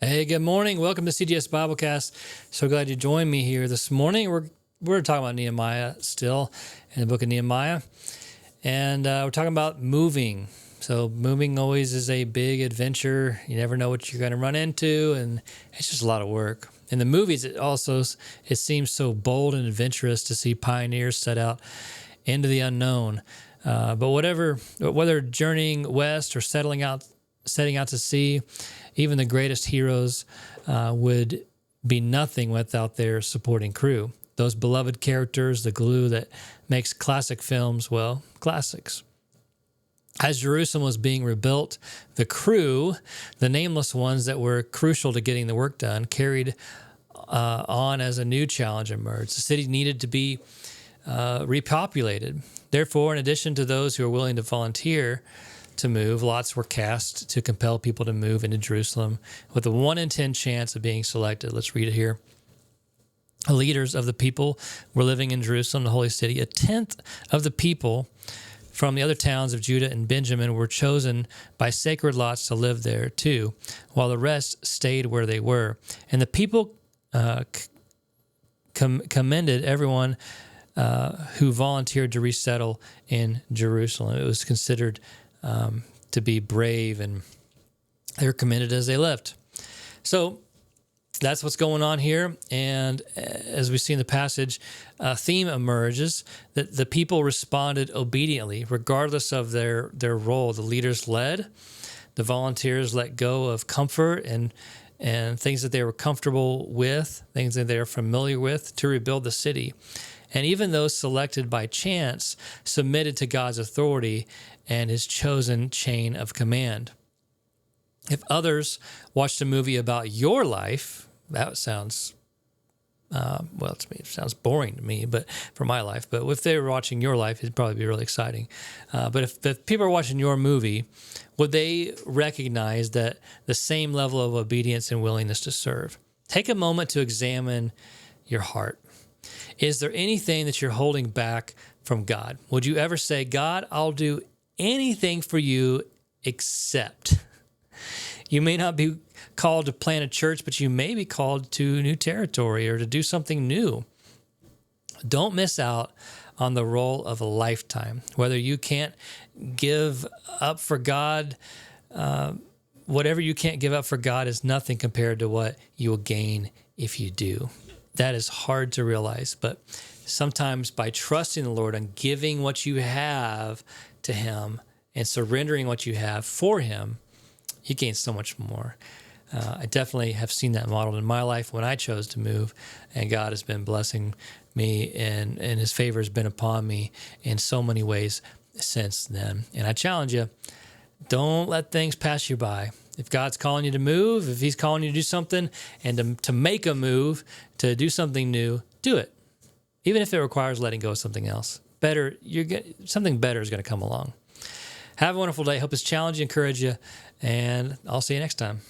Hey, good morning. Welcome to CGS Biblecast. So glad you joined me here this morning. We're talking about Nehemiah still in the book of Nehemiah. And we're talking about moving. So moving always is a big adventure. You never know what you're going to run into, and it's just a lot of work. In the movies, it seems so bold and adventurous to see pioneers set out into the unknown. But whether journeying west or setting out to sea, even the greatest heroes would be nothing without their supporting crew. Those beloved characters, the glue that makes classic films, well, classics. As Jerusalem was being rebuilt, the crew, the nameless ones that were crucial to getting the work done, carried on as a new challenge emerged. The city needed to be repopulated. Therefore, in addition to those who were willing to volunteer to move, lots were cast to compel people to move into Jerusalem with a 1 in 10 chance of being selected. Let's read it here. The leaders of the people were living in Jerusalem, the holy city. 1/10 of the people from the other towns of Judah and Benjamin were chosen by sacred lots to live there too, while the rest stayed where they were. And the people commended everyone who volunteered to resettle in Jerusalem. It was considered to be brave, and they were commended as they left. So that's what's going on here. And as we see in the passage, a theme emerges that the people responded obediently, regardless of their role. The leaders led, the volunteers let go of comfort and things that they were comfortable with, things that they were familiar with, to rebuild the city. And even those selected by chance submitted to God's authority and his chosen chain of command. If others watched a movie about your life, that sounds, it sounds boring to me, but for my life. But if they were watching your life, it'd probably be really exciting. But if people are watching your movie, would they recognize that the same level of obedience and willingness to serve? Take a moment to examine your heart. Is there anything that you're holding back from God? Would you ever say, God, I'll do anything for you except? You may not be called to plant a church, but you may be called to new territory or to do something new. Don't miss out on the role of a lifetime. Whether you can't give up for God, whatever you can't give up for God is nothing compared to what you will gain if you do. That is hard to realize, but sometimes by trusting the Lord and giving what you have to him and surrendering what you have for him, you gain so much more. I definitely have seen that modeled in my life when I chose to move, and God has been blessing me, and his favor has been upon me in so many ways since then. And I challenge you, don't let things pass you by. If God's calling you to move, if he's calling you to do something and to make a move, to do something new, do it. Even if it requires letting go of something else. Something better is going to come along. Have a wonderful day. Hope it's challenged you, encourage you, and I'll see you next time.